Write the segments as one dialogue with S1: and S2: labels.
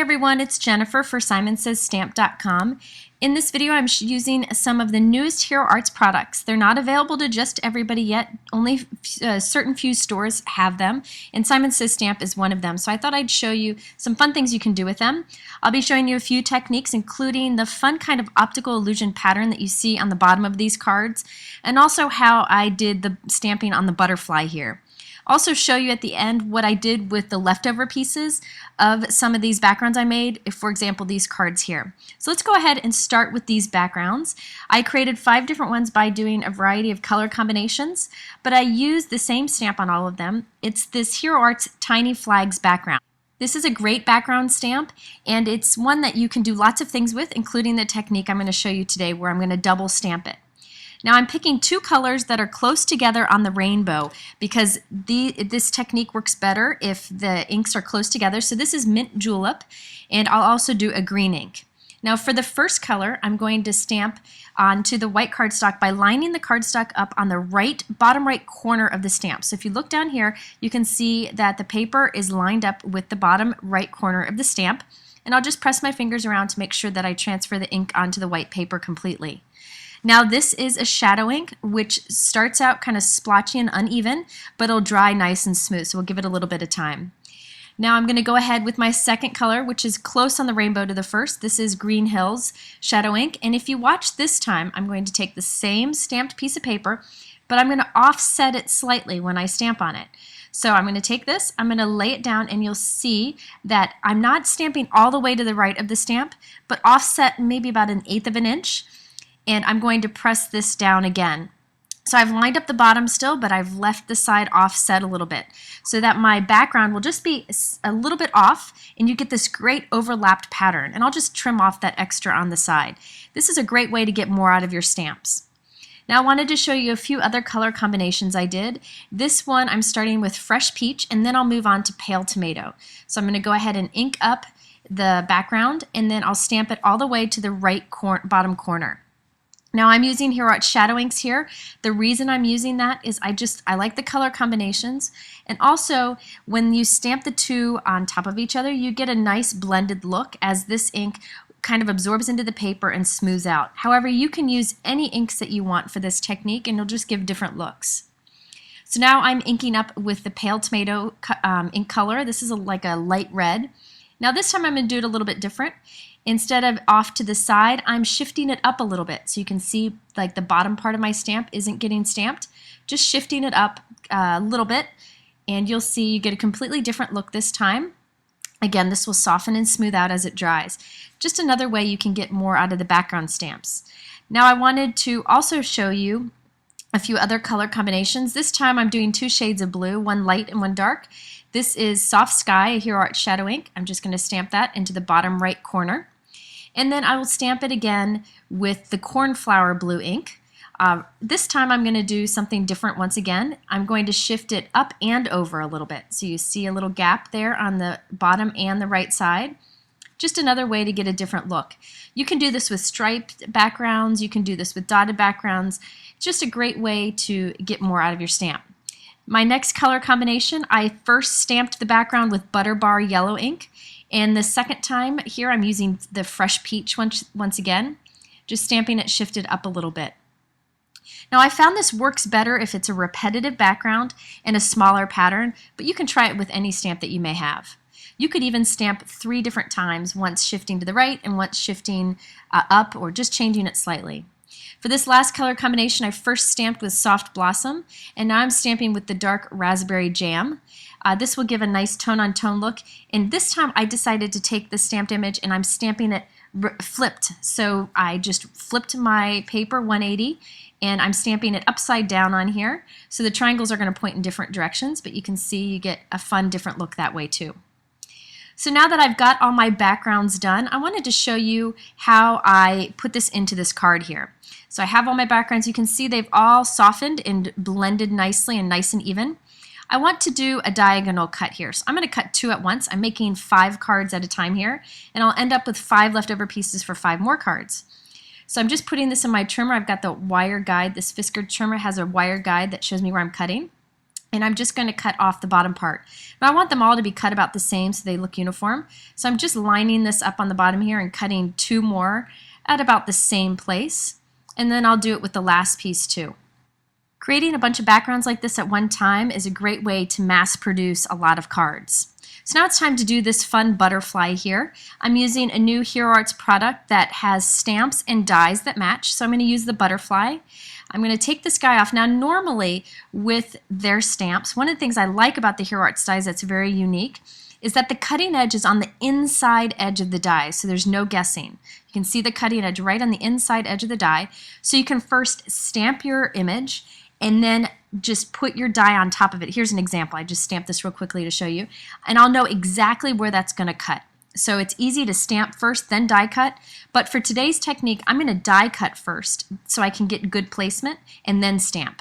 S1: everyone, it's Jennifer for SimonsSaysStamp.com. In this video I'm using some of the newest Hero Arts products. They're not available to just everybody yet. Only certain few stores have them, and Simon Says Stamp is one of them. So I thought I'd show you some fun things you can do with them. I'll be showing you a few techniques, including the fun kind of optical illusion pattern that you see on the bottom of these cards, and also how I did the stamping on the butterfly here. Also show you at the end what I did with the leftover pieces of some of these backgrounds I made, for example these cards here. So let's go ahead and start with these backgrounds. I created 5 different ones by doing a variety of color combinations, but I used the same stamp on all of them. It's this Hero Arts Tiny Flags background. This is a great background stamp, and it's one that you can do lots of things with, including the technique I'm going to show you today where I'm going to double stamp it. Now I'm picking 2 colors that are close together on the rainbow because this technique works better if the inks are close together. So this is Mint Julep, and I'll also do a green ink. Now for the first color, I'm going to stamp onto the white cardstock by lining the cardstock up on the bottom right corner of the stamp. So if you look down here, you can see that the paper is lined up with the bottom right corner of the stamp, and I'll just press my fingers around to make sure that I transfer the ink onto the white paper completely. Now this is a shadow ink, which starts out kind of splotchy and uneven, but it'll dry nice and smooth, so we'll give it a little bit of time. Now I'm going to go ahead with my second color, which is close on the rainbow to the first. This is Green Hills shadow ink, and if you watch this time, I'm going to take the same stamped piece of paper, but I'm going to offset it slightly when I stamp on it. So I'm going to take this, I'm going to lay it down, and you'll see that I'm not stamping all the way to the right of the stamp, but offset maybe about 1/8 of an inch. And I'm going to press this down again. So I've lined up the bottom still, but I've left the side offset a little bit so that my background will just be a little bit off, and you get this great overlapped pattern. And I'll just trim off that extra on the side. This is a great way to get more out of your stamps. Now I wanted to show you a few other color combinations I did. This one I'm starting with Fresh Peach, and then I'll move on to Pale Tomato. So I'm going to go ahead and ink up the background, and then I'll stamp it all the way to the right bottom corner. Now I'm using Hero Arts shadow inks here. The reason I'm using that is I like the color combinations, and also when you stamp the two on top of each other, you get a nice blended look as this ink kind of absorbs into the paper and smooths out. However, you can use any inks that you want for this technique, and it'll just give different looks. So now I'm inking up with the Pale Tomato ink color. This is like a light red. Now this time I'm going to do it a little bit different. Instead of off to the side, I'm shifting it up a little bit. So you can see like the bottom part of my stamp isn't getting stamped. Just shifting it up a little bit, and you'll see you get a completely different look this time. Again, this will soften and smooth out as it dries. Just another way you can get more out of the background stamps. Now I wanted to also show you a few other color combinations. This time I'm doing 2 shades of blue, one light and one dark. This is Soft Sky, a Hero Arts shadow ink. I'm just going to stamp that into the bottom right corner. And then I will stamp it again with the Cornflower blue ink. This time I'm going to do something different once again. I'm going to shift it up and over a little bit. So you see a little gap there on the bottom and the right side. Just another way to get a different look. You can do this with striped backgrounds. You can do this with dotted backgrounds. It's just a great way to get more out of your stamp. My next color combination, I first stamped the background with Butter Bar yellow ink, and the second time here I'm using the Fresh Peach once again, just stamping it shifted up a little bit. Now I found this works better if it's a repetitive background and a smaller pattern, but you can try it with any stamp that you may have. You could even stamp 3 different times, once shifting to the right and once shifting up, or just changing it slightly. For this last color combination, I first stamped with Soft Blossom, and now I'm stamping with the Dark Raspberry Jam. This will give a nice tone-on-tone look, and this time I decided to take the stamped image and I'm stamping it flipped. So I just flipped my paper 180, and I'm stamping it upside down on here. So the triangles are going to point in different directions, but you can see you get a fun different look that way too. So now that I've got all my backgrounds done, I wanted to show you how I put this into this card here. So I have all my backgrounds. You can see they've all softened and blended nicely and nice and even. I want to do a diagonal cut here. So I'm going to cut 2 at once. I'm making 5 cards at a time here, and I'll end up with 5 leftover pieces for 5 more cards. So I'm just putting this in my trimmer. I've got the wire guide. This Fisker trimmer has a wire guide that shows me where I'm cutting. and I'm just going to cut off the bottom part. Now I want them all to be cut about the same so they look uniform. So I'm just lining this up on the bottom here and cutting 2 more at about the same place. And then I'll do it with the last piece too. Creating a bunch of backgrounds like this at one time is a great way to mass produce a lot of cards. So now it's time to do this fun butterfly here. I'm using a new Hero Arts product that has stamps and dies that match. So I'm going to use the butterfly. I'm going to take this guy off. Now normally with their stamps, one of the things I like about the Hero Arts dies that's very unique is that the cutting edge is on the inside edge of the die, so there's no guessing. You can see the cutting edge right on the inside edge of the die. So you can first stamp your image and then just put your die on top of it. Here's an example. I just stamped this real quickly to show you, and I'll know exactly where that's going to cut. So it's easy to stamp first, then die cut, but for today's technique, I'm going to die cut first so I can get good placement and then stamp.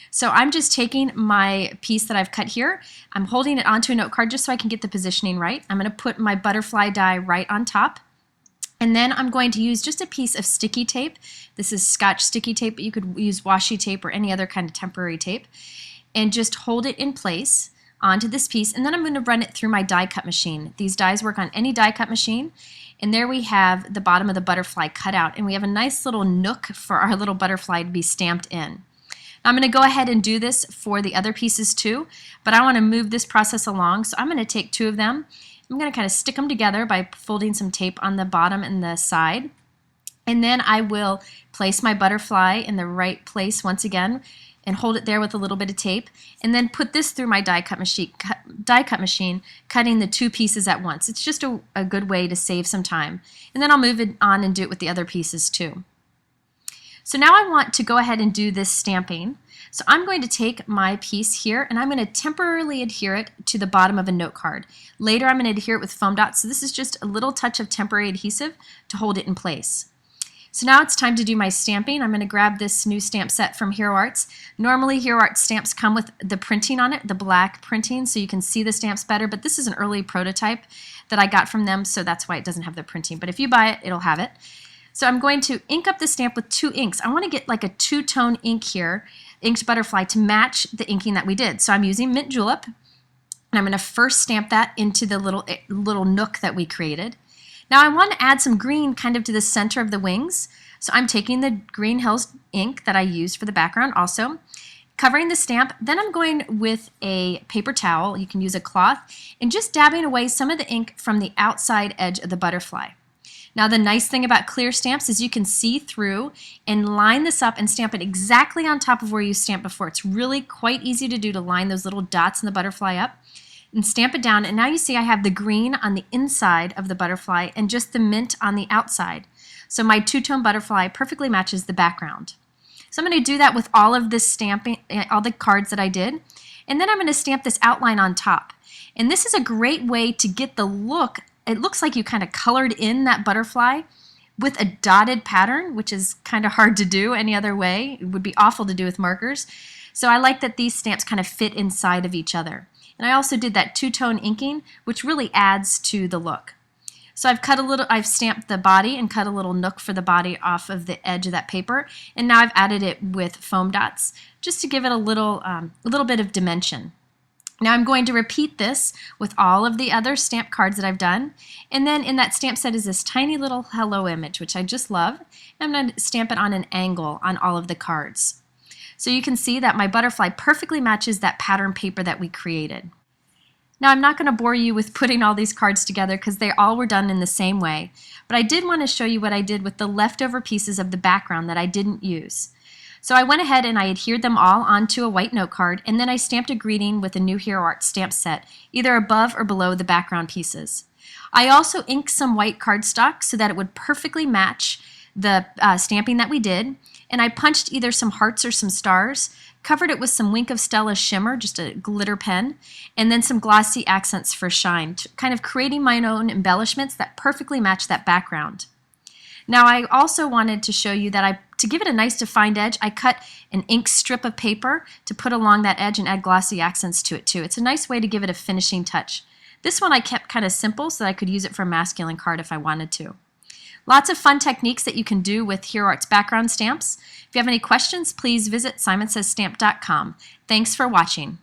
S1: So I'm just taking my piece that I've cut here, I'm holding it onto a note card just so I can get the positioning right. I'm going to put my butterfly die right on top, and then I'm going to use just a piece of sticky tape. This is Scotch sticky tape, but you could use washi tape or any other kind of temporary tape, and just hold it in place onto this piece, and then I'm going to run it through my die cut machine. These dies work on any die cut machine, and there we have the bottom of the butterfly cut out, and we have a nice little nook for our little butterfly to be stamped in. Now I'm going to go ahead and do this for the other pieces too, but I want to move this process along, so I'm going to take 2 of them. I'm going to kind of stick them together by folding some tape on the bottom and the side, and then I will place my butterfly in the right place once again and hold it there with a little bit of tape, and then put this through my die cut machine, cutting the 2 pieces at once. It's just a good way to save some time. And then I'll move it on and do it with the other pieces too. So now I want to go ahead and do this stamping. So I'm going to take my piece here and I'm going to temporarily adhere it to the bottom of a note card. Later I'm going to adhere it with foam dots, so this is just a little touch of temporary adhesive to hold it in place. So now it's time to do my stamping. I'm going to grab this new stamp set from Hero Arts. Normally Hero Arts stamps come with the printing on it, the black printing, so you can see the stamps better, but this is an early prototype that I got from them, so that's why it doesn't have the printing. But if you buy it, it'll have it. So I'm going to ink up the stamp with 2 inks. I want to get like a 2-tone ink here, inked butterfly, to match the inking that we did. So I'm using mint julep, and I'm going to first stamp that into the little nook that we created. Now I want to add some green kind of to the center of the wings, so I'm taking the Green Hills ink that I used for the background also, covering the stamp. Then I'm going with a paper towel, you can use a cloth, and just dabbing away some of the ink from the outside edge of the butterfly. Now the nice thing about clear stamps is you can see through and line this up and stamp it exactly on top of where you stamped before. It's really quite easy to do, to line those little dots in the butterfly up and stamp it down, and now you see I have the green on the inside of the butterfly and just the mint on the outside. So my 2-tone butterfly perfectly matches the background. So I'm going to do that with all of this stamping, all the cards that I did, and then I'm going to stamp this outline on top. And this is a great way to get the look. It looks like you kind of colored in that butterfly with a dotted pattern, which is kind of hard to do any other way. It would be awful to do with markers. So I like that these stamps kind of fit inside of each other. And I also did that 2-tone inking, which really adds to the look. So I've stamped the body and cut a little nook for the body off of the edge of that paper, and now I've added it with foam dots just to give it a little bit of dimension. Now I'm going to repeat this with all of the other stamp cards that I've done, and then in that stamp set is this tiny little hello image, which I just love. I'm going to stamp it on an angle on all of the cards. So you can see that my butterfly perfectly matches that pattern paper that we created. Now I'm not going to bore you with putting all these cards together because they all were done in the same way, but I did want to show you what I did with the leftover pieces of the background that I didn't use. So I went ahead and I adhered them all onto a white note card, and then I stamped a greeting with a new Hero Arts stamp set, either above or below the background pieces. I also inked some white cardstock so that it would perfectly match the stamping that we did, and I punched either some hearts or some stars, covered it with some Wink of Stella shimmer, just a glitter pen, and then some glossy accents for shine, kind of creating my own embellishments that perfectly match that background. Now I also wanted to show you that to give it a nice defined edge, I cut an ink strip of paper to put along that edge and add glossy accents to it too. It's a nice way to give it a finishing touch. This one I kept kind of simple so that I could use it for a masculine card if I wanted to. Lots of fun techniques that you can do with Hero Arts background stamps. If you have any questions, please visit simonsaysstamp.com. Thanks for watching.